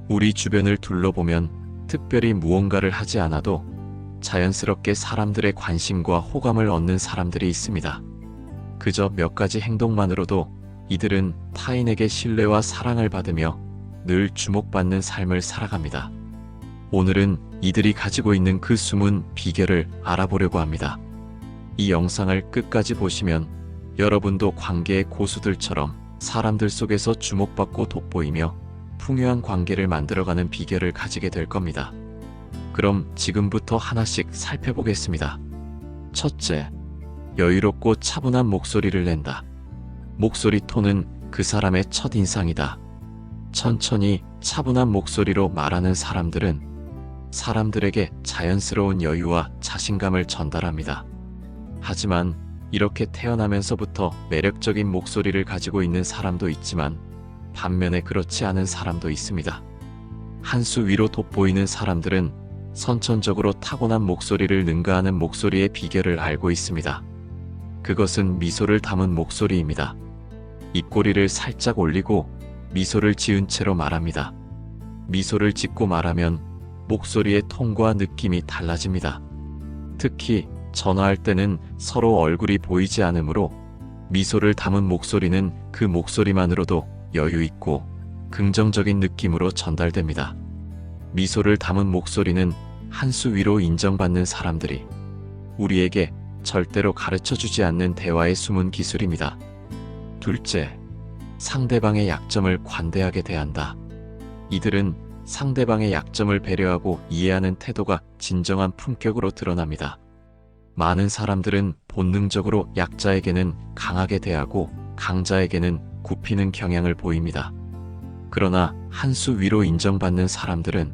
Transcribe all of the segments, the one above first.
우리 주변을 둘러보면 특별히 무언가를 하지 않아도 자연스럽게 사람들의 관심과 호감을 얻는 사람들이 있습니다. 그저 몇 가지 행동만으로도 이들은 타인에게 신뢰와 사랑을 받으며 늘 주목받는 삶을 살아갑니다. 오늘은 이들이 가지고 있는 그 숨은 비결을 알아보려고 합니다. 이 영상을 끝까지 보시면 여러분도 관계의 고수들처럼 사람들 속에서 주목받고 돋보이며 풍요한 관계를 만들어가는 비결을 가지게 될 겁니다. 그럼 지금부터 하나씩 살펴보겠습니다. 첫째, 여유롭고 차분한 목소리를 낸다. 목소리 톤은 그 사람의 첫인상이다. 천천히 차분한 목소리로 말하는 사람들은 사람들에게 자연스러운 여유와 자신감을 전달합니다. 하지만 이렇게 태어나면서부터 매력적인 목소리를 가지고 있는 사람도 있지만 반면에 그렇지 않은 사람도 있습니다. 한 수 위로 돋보이는 사람들은 선천적으로 타고난 목소리를 능가하는 목소리의 비결을 알고 있습니다. 그것은 미소를 담은 목소리입니다. 입꼬리를 살짝 올리고 미소를 지은 채로 말합니다. 미소를 짓고 말하면 목소리의 톤과 느낌이 달라집니다. 특히 전화할 때는 서로 얼굴이 보이지 않으므로 미소를 담은 목소리는 그 목소리만으로도 여유 있고 긍정적인 느낌으로 전달됩니다. 미소를 담은 목소리는 한 수 위로 인정받는 사람들이 우리에게 절대로 가르쳐주지 않는 대화의 숨은 기술입니다. 둘째, 상대방의 약점을 관대하게 대한다. 이들은 상대방의 약점을 배려하고 이해하는 태도가 진정한 품격으로 드러납니다. 많은 사람들은 본능적으로 약자에게는 강하게 대하고 강자에게는 굽히는 경향을 보입니다. 그러나 한 수 위로 인정받는 사람들은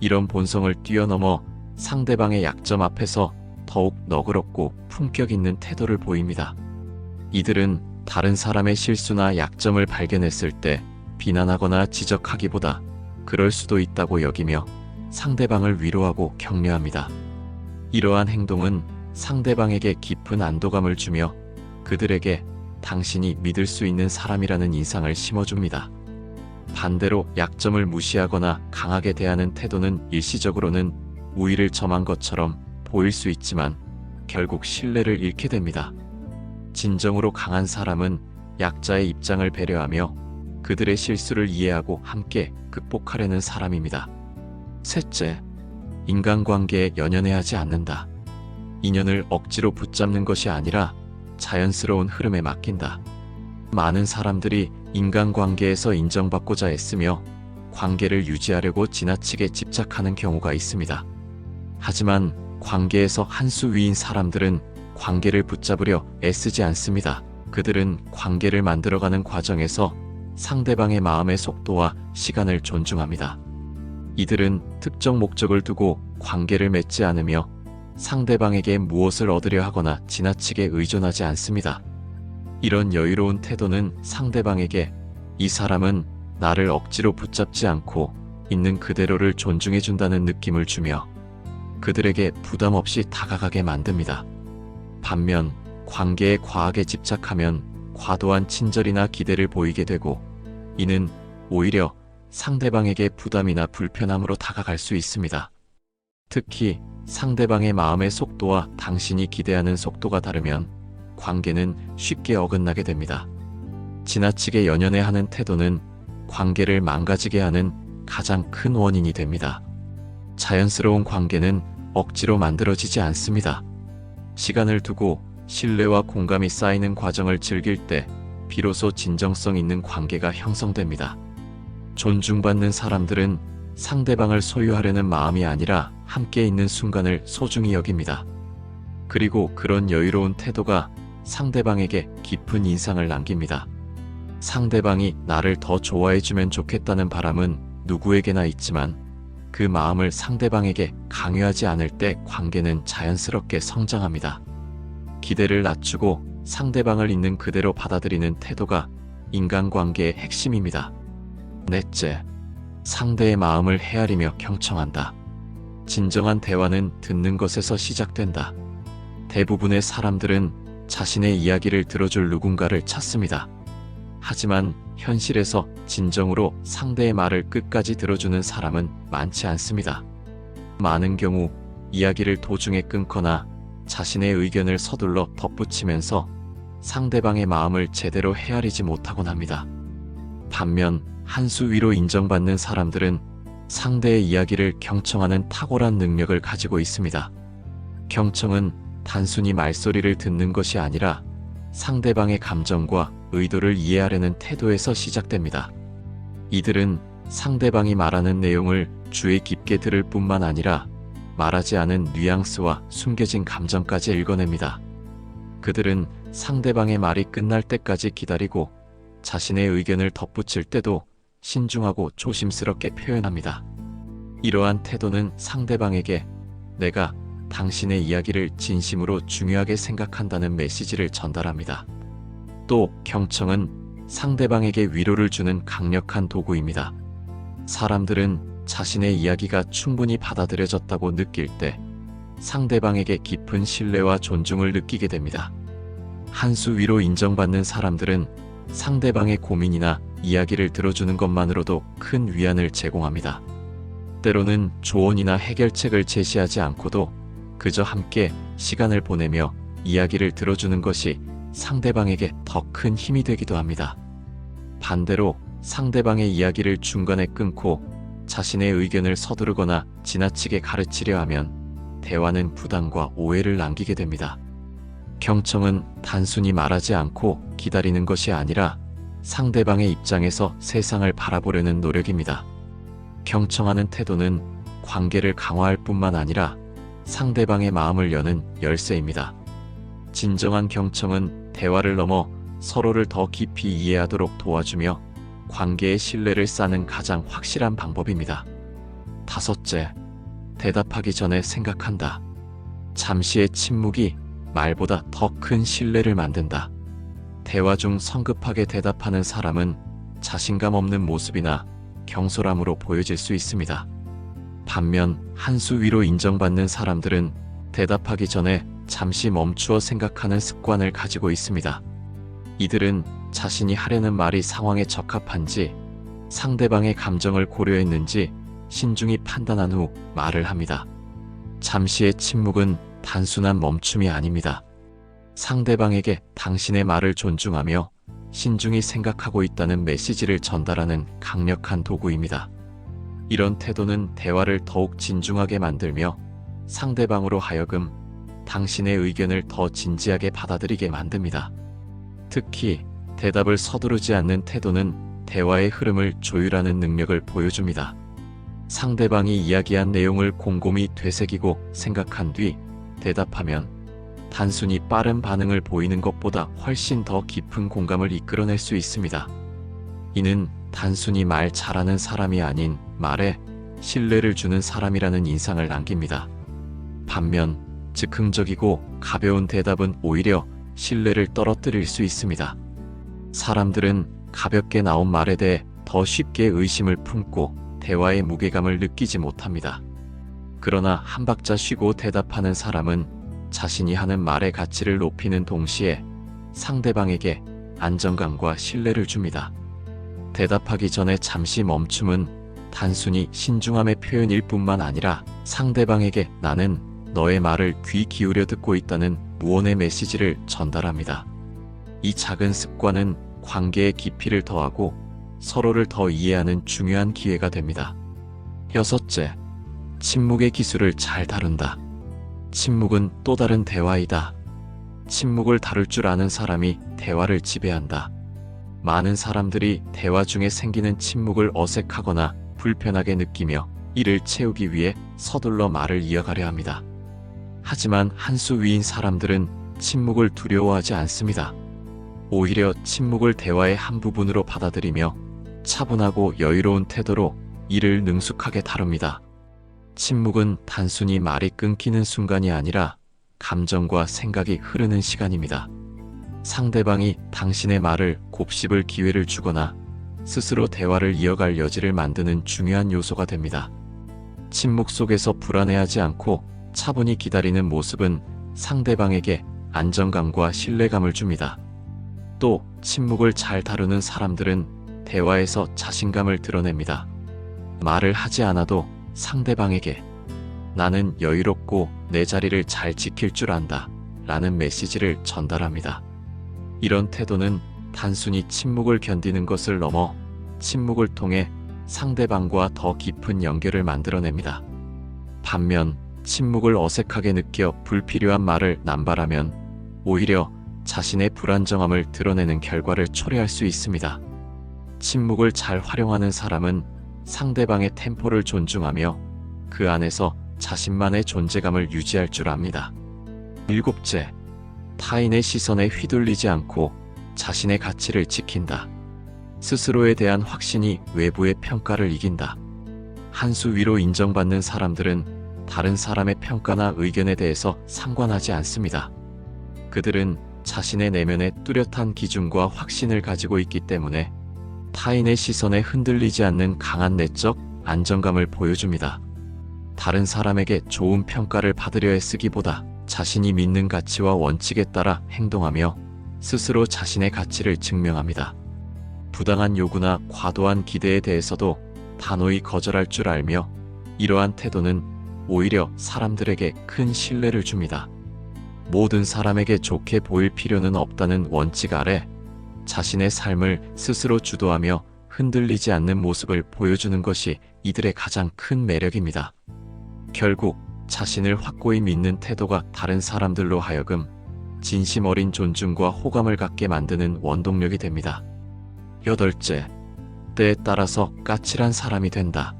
이런 본성을 뛰어넘어 상대방의 약점 앞에서 더욱 너그럽고 품격 있는 태도를 보입니다. 이들은 다른 사람의 실수나 약점을 발견했을 때 비난하거나 지적하기보다 그럴 수도 있다고 여기며 상대방을 위로하고 격려합니다. 이러한 행동은 상대방에게 깊은 안도감을 주며 그들에게 당신이 믿을 수 있는 사람이라는 인상을 심어줍니다. 반대로 약점을 무시하거나 강하게 대하는 태도는 일시적으로는 우위를 점한 것처럼 보일 수 있지만 결국 신뢰를 잃게 됩니다. 진정으로 강한 사람은 약자의 입장을 배려하며 그들의 실수를 이해하고 함께 극복하려는 사람입니다. 셋째, 인간관계에 연연해하지 않는다. 인연을 억지로 붙잡는 것이 아니라 자연스러운 흐름에 맡긴다. 많은 사람들이 인간관계에서 인정받고자 애쓰며 관계를 유지하려고 지나치게 집착하는 경우가 있습니다. 하지만 관계에서 한 수 위인 사람들은 관계를 붙잡으려 애쓰지 않습니다. 그들은 관계를 만들어가는 과정에서 상대방의 마음의 속도와 시간을 존중합니다. 이들은 특정 목적을 두고 관계를 맺지 않으며 상대방에게 무엇을 얻으려 하거나 지나치게 의존하지 않습니다. 이런 여유로운 태도는 상대방에게 이 사람은 나를 억지로 붙잡지 않고 있는 그대로를 존중해준다는 느낌을 주며 그들에게 부담 없이 다가가게 만듭니다. 반면 관계에 과하게 집착하면 과도한 친절이나 기대를 보이게 되고 이는 오히려 상대방에게 부담이나 불편함으로 다가갈 수 있습니다. 특히 상대방의 마음의 속도와 당신이 기대하는 속도가 다르면 관계는 쉽게 어긋나게 됩니다. 지나치게 연연해하는 태도는 관계를 망가지게 하는 가장 큰 원인이 됩니다. 자연스러운 관계는 억지로 만들어지지 않습니다. 시간을 두고 신뢰와 공감이 쌓이는 과정을 즐길 때 비로소 진정성 있는 관계가 형성됩니다. 존중받는 사람들은 상대방을 소유하려는 마음이 아니라 함께 있는 순간을 소중히 여깁니다. 그리고 그런 여유로운 태도가 상대방에게 깊은 인상을 남깁니다. 상대방이 나를 더 좋아해주면 좋겠다는 바람은 누구에게나 있지만 그 마음을 상대방에게 강요하지 않을 때 관계는 자연스럽게 성장합니다. 기대를 낮추고 상대방을 있는 그대로 받아들이는 태도가 인간관계의 핵심입니다. 넷째, 상대의 마음을 헤아리며 경청한다. 진정한 대화는 듣는 것에서 시작된다. 대부분의 사람들은 자신의 이야기를 들어줄 누군가를 찾습니다. 하지만 현실에서 진정으로 상대의 말을 끝까지 들어주는 사람은 많지 않습니다. 많은 경우 이야기를 도중에 끊거나 자신의 의견을 서둘러 덧붙이면서 상대방의 마음을 제대로 헤아리지 못하곤 합니다. 반면 한 수 위로 인정받는 사람들은 상대의 이야기를 경청하는 탁월한 능력을 가지고 있습니다. 경청은 단순히 말소리를 듣는 것이 아니라 상대방의 감정과 의도를 이해하려는 태도에서 시작됩니다. 이들은 상대방이 말하는 내용을 주의 깊게 들을 뿐만 아니라 말하지 않은 뉘앙스와 숨겨진 감정까지 읽어냅니다. 그들은 상대방의 말이 끝날 때까지 기다리고 자신의 의견을 덧붙일 때도 신중하고 조심스럽게 표현합니다. 이러한 태도는 상대방에게 내가 당신의 이야기를 진심으로 중요하게 생각한다는 메시지를 전달합니다. 또 경청은 상대방에게 위로를 주는 강력한 도구입니다. 사람들은 자신의 이야기가 충분히 받아들여졌다고 느낄 때 상대방에게 깊은 신뢰와 존중을 느끼게 됩니다. 한 수 위로 인정받는 사람들은 상대방의 고민이나 이야기를 들어주는 것만으로도 큰 위안을 제공합니다. 때로는 조언이나 해결책을 제시하지 않고도 그저 함께 시간을 보내며 이야기를 들어주는 것이 상대방에게 더 큰 힘이 되기도 합니다. 반대로 상대방의 이야기를 중간에 끊고 자신의 의견을 서두르거나 지나치게 가르치려 하면 대화는 부담과 오해를 남기게 됩니다. 경청은 단순히 말하지 않고 기다리는 것이 아니라 상대방의 입장에서 세상을 바라보려는 노력입니다. 경청하는 태도는 관계를 강화할 뿐만 아니라 상대방의 마음을 여는 열쇠입니다. 진정한 경청은 대화를 넘어 서로를 더 깊이 이해하도록 도와주며 관계의 신뢰를 쌓는 가장 확실한 방법입니다. 다섯째, 대답하기 전에 생각한다. 잠시의 침묵이 말보다 더 큰 신뢰를 만든다. 대화 중 성급하게 대답하는 사람은 자신감 없는 모습이나 경솔함으로 보여질 수 있습니다. 반면 한 수 위로 인정받는 사람들은 대답하기 전에 잠시 멈추어 생각하는 습관을 가지고 있습니다. 이들은 자신이 하려는 말이 상황에 적합한지, 상대방의 감정을 고려했는지 신중히 판단한 후 말을 합니다. 잠시의 침묵은 단순한 멈춤이 아닙니다. 상대방에게 당신의 말을 존중하며 신중히 생각하고 있다는 메시지를 전달하는 강력한 도구입니다. 이런 태도는 대화를 더욱 진중하게 만들며 상대방으로 하여금 당신의 의견을 더 진지하게 받아들이게 만듭니다. 특히 대답을 서두르지 않는 태도는 대화의 흐름을 조율하는 능력을 보여줍니다. 상대방이 이야기한 내용을 곰곰이 되새기고 생각한 뒤 대답하면 단순히 빠른 반응을 보이는 것보다 훨씬 더 깊은 공감을 이끌어낼 수 있습니다. 이는 단순히 말 잘하는 사람이 아닌 말에 신뢰를 주는 사람이라는 인상을 남깁니다. 반면 즉흥적이고 가벼운 대답은 오히려 신뢰를 떨어뜨릴 수 있습니다. 사람들은 가볍게 나온 말에 대해 더 쉽게 의심을 품고 대화의 무게감을 느끼지 못합니다. 그러나 한 박자 쉬고 대답하는 사람은 자신이 하는 말의 가치를 높이는 동시에 상대방에게 안정감과 신뢰를 줍니다. 대답하기 전에 잠시 멈춤은 단순히 신중함의 표현일 뿐만 아니라 상대방에게 나는 너의 말을 귀 기울여 듣고 있다는 무언의 메시지를 전달합니다. 이 작은 습관은 관계의 깊이를 더하고 서로를 더 이해하는 중요한 기회가 됩니다. 여섯째, 침묵의 기술을 잘 다룬다. 침묵은 또 다른 대화이다. 침묵을 다룰 줄 아는 사람이 대화를 지배한다. 많은 사람들이 대화 중에 생기는 침묵을 어색하거나 불편하게 느끼며 이를 채우기 위해 서둘러 말을 이어가려 합니다. 하지만 한 수 위인 사람들은 침묵을 두려워하지 않습니다. 오히려 침묵을 대화의 한 부분으로 받아들이며 차분하고 여유로운 태도로 이를 능숙하게 다룹니다. 침묵은 단순히 말이 끊기는 순간이 아니라 감정과 생각이 흐르는 시간입니다. 상대방이 당신의 말을 곱씹을 기회를 주거나 스스로 대화를 이어갈 여지를 만드는 중요한 요소가 됩니다. 침묵 속에서 불안해하지 않고 차분히 기다리는 모습은 상대방에게 안정감과 신뢰감을 줍니다. 또 침묵을 잘 다루는 사람들은 대화에서 자신감을 드러냅니다. 말을 하지 않아도 상대방에게 나는 여유롭고 내 자리를 잘 지킬 줄 안다 라는 메시지를 전달합니다. 이런 태도는 단순히 침묵을 견디는 것을 넘어 침묵을 통해 상대방과 더 깊은 연결을 만들어냅니다. 반면 침묵을 어색하게 느껴 불필요한 말을 남발하면 오히려 자신의 불안정함을 드러내는 결과를 초래할 수 있습니다. 침묵을 잘 활용하는 사람은 상대방의 템포를 존중하며 그 안에서 자신만의 존재감을 유지할 줄 압니다. 일곱째, 타인의 시선에 휘둘리지 않고 자신의 가치를 지킨다. 스스로에 대한 확신이 외부의 평가를 이긴다. 한 수 위로 인정받는 사람들은 다른 사람의 평가나 의견에 대해서 상관하지 않습니다. 그들은 자신의 내면에 뚜렷한 기준과 확신을 가지고 있기 때문에 타인의 시선에 흔들리지 않는 강한 내적 안정감을 보여줍니다. 다른 사람에게 좋은 평가를 받으려 애쓰기보다 자신이 믿는 가치와 원칙에 따라 행동하며 스스로 자신의 가치를 증명합니다. 부당한 요구나 과도한 기대에 대해서도 단호히 거절할 줄 알며 이러한 태도는 오히려 사람들에게 큰 신뢰를 줍니다. 모든 사람에게 좋게 보일 필요는 없다는 원칙 아래 자신의 삶을 스스로 주도하며 흔들리지 않는 모습을 보여주는 것이 이들의 가장 큰 매력입니다. 결국 자신을 확고히 믿는 태도가 다른 사람들로 하여금 진심 어린 존중과 호감을 갖게 만드는 원동력이 됩니다. 여덟째, 때에 따라서 까칠한 사람이 된다.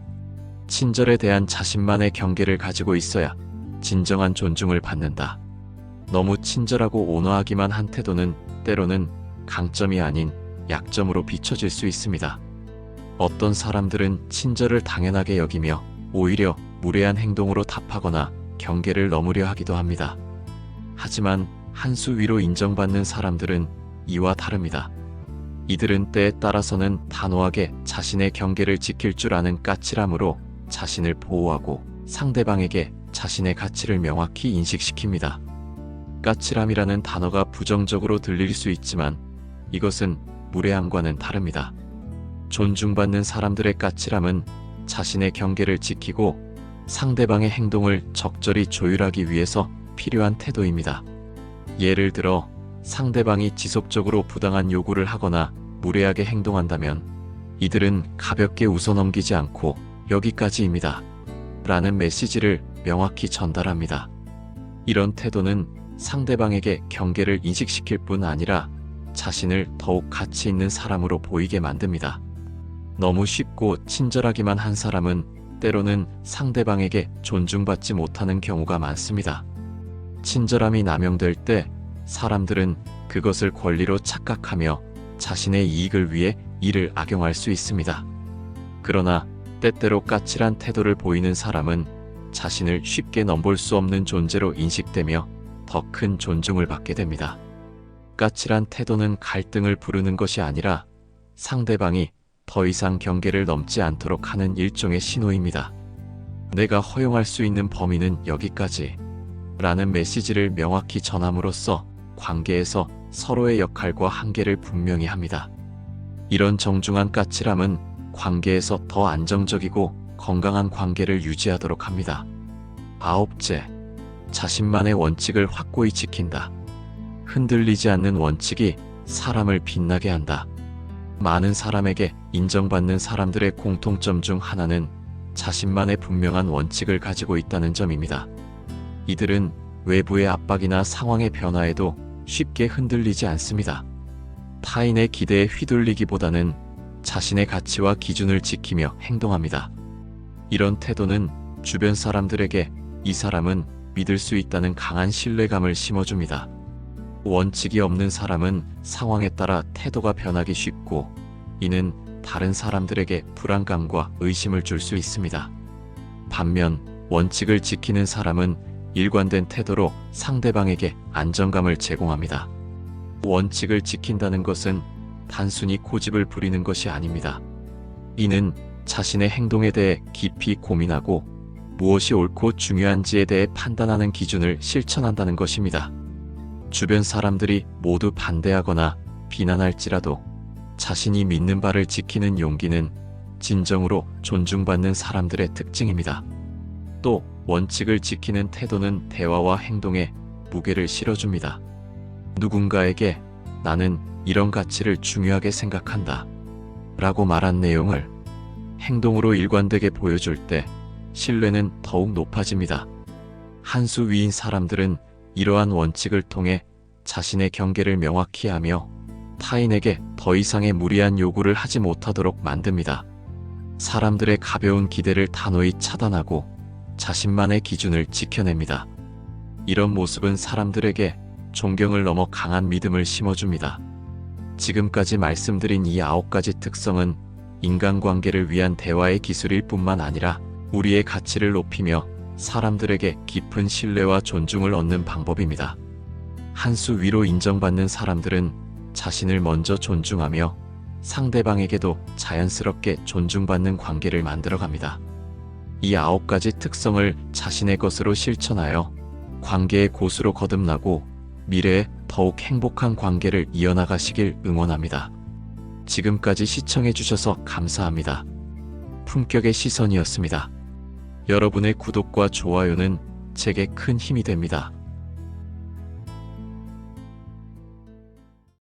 친절에 대한 자신만의 경계를 가지고 있어야 진정한 존중을 받는다. 너무 친절하고 온화하기만 한 태도는 때로는 강점이 아닌 약점으로 비춰질 수 있습니다. 어떤 사람들은 친절을 당연하게 여기며 오히려 무례한 행동으로 답하거나 경계를 넘으려 하기도 합니다. 하지만 한 수 위로 인정받는 사람들은 이와 다릅니다. 이들은 때에 따라서는 단호하게 자신의 경계를 지킬 줄 아는 까칠함으로 자신을 보호하고 상대방에게 자신의 가치를 명확히 인식시킵니다. 까칠함이라는 단어가 부정적으로 들릴 수 있지만 이것은 무례함과는 다릅니다. 존중받는 사람들의 까칠함은 자신의 경계를 지키고 상대방의 행동을 적절히 조율하기 위해서 필요한 태도입니다. 예를 들어 상대방이 지속적으로 부당한 요구를 하거나 무례하게 행동한다면 이들은 가볍게 웃어넘기지 않고 여기까지입니다 라는 메시지를 명확히 전달합니다. 이런 태도는 상대방에게 경계를 인식시킬 뿐 아니라 자신을 더욱 가치 있는 사람으로 보이게 만듭니다. 너무 쉽고 친절하기만 한 사람은 때로는 상대방에게 존중받지 못하는 경우가 많습니다. 친절함이 남용될 때 사람들은 그것을 권리로 착각하며 자신의 이익을 위해 이를 악용할 수 있습니다. 그러나 때때로 까칠한 태도를 보이는 사람은 자신을 쉽게 넘볼 수 없는 존재로 인식되며 더 큰 존중을 받게 됩니다. 까칠한 태도는 갈등을 부르는 것이 아니라 상대방이 더 이상 경계를 넘지 않도록 하는 일종의 신호입니다. 내가 허용할 수 있는 범위는 여기까지 라는 메시지를 명확히 전함으로써 관계에서 서로의 역할과 한계를 분명히 합니다. 이런 정중한 까칠함은 관계에서 더 안정적이고 건강한 관계를 유지하도록 합니다. 아홉째, 자신만의 원칙을 확고히 지킨다. 흔들리지 않는 원칙이 사람을 빛나게 한다. 많은 사람에게 인정받는 사람들의 공통점 중 하나는 자신만의 분명한 원칙을 가지고 있다는 점입니다. 이들은 외부의 압박이나 상황의 변화에도 쉽게 흔들리지 않습니다. 타인의 기대에 휘둘리기보다는 자신의 가치와 기준을 지키며 행동합니다. 이런 태도는 주변 사람들에게 이 사람은 믿을 수 있다는 강한 신뢰감을 심어줍니다. 원칙이 없는 사람은 상황에 따라 태도가 변하기 쉽고 이는 다른 사람들에게 불안감과 의심을 줄 수 있습니다. 반면 원칙을 지키는 사람은 일관된 태도로 상대방에게 안정감을 제공합니다. 원칙을 지킨다는 것은 단순히 고집을 부리는 것이 아닙니다. 이는 자신의 행동에 대해 깊이 고민하고 무엇이 옳고 중요한지에 대해 판단하는 기준을 실천한다는 것입니다. 주변 사람들이 모두 반대하거나 비난할지라도 자신이 믿는 바를 지키는 용기는 진정으로 존중받는 사람들의 특징입니다. 또 원칙을 지키는 태도는 대화와 행동에 무게를 실어줍니다. 누군가에게 나는 이런 가치를 중요하게 생각한다 라고 말한 내용을 행동으로 일관되게 보여줄 때 신뢰는 더욱 높아집니다. 한 수 위인 사람들은 이러한 원칙을 통해 자신의 경계를 명확히 하며 타인에게 더 이상의 무리한 요구를 하지 못하도록 만듭니다. 사람들의 가벼운 기대를 단호히 차단하고 자신만의 기준을 지켜냅니다. 이런 모습은 사람들에게 존경을 넘어 강한 믿음을 심어줍니다. 지금까지 말씀드린 이 9가지 특성은 인간관계를 위한 대화의 기술일 뿐만 아니라 우리의 가치를 높이며 사람들에게 깊은 신뢰와 존중을 얻는 방법입니다. 한 수 위로 인정받는 사람들은 자신을 먼저 존중하며 상대방에게도 자연스럽게 존중받는 관계를 만들어갑니다. 이 9가지 특성을 자신의 것으로 실천하여 관계의 고수로 거듭나고 미래에 더욱 행복한 관계를 이어나가시길 응원합니다. 지금까지 시청해주셔서 감사합니다. 품격의 시선이었습니다. 여러분의 구독과 좋아요는 제게 큰 힘이 됩니다.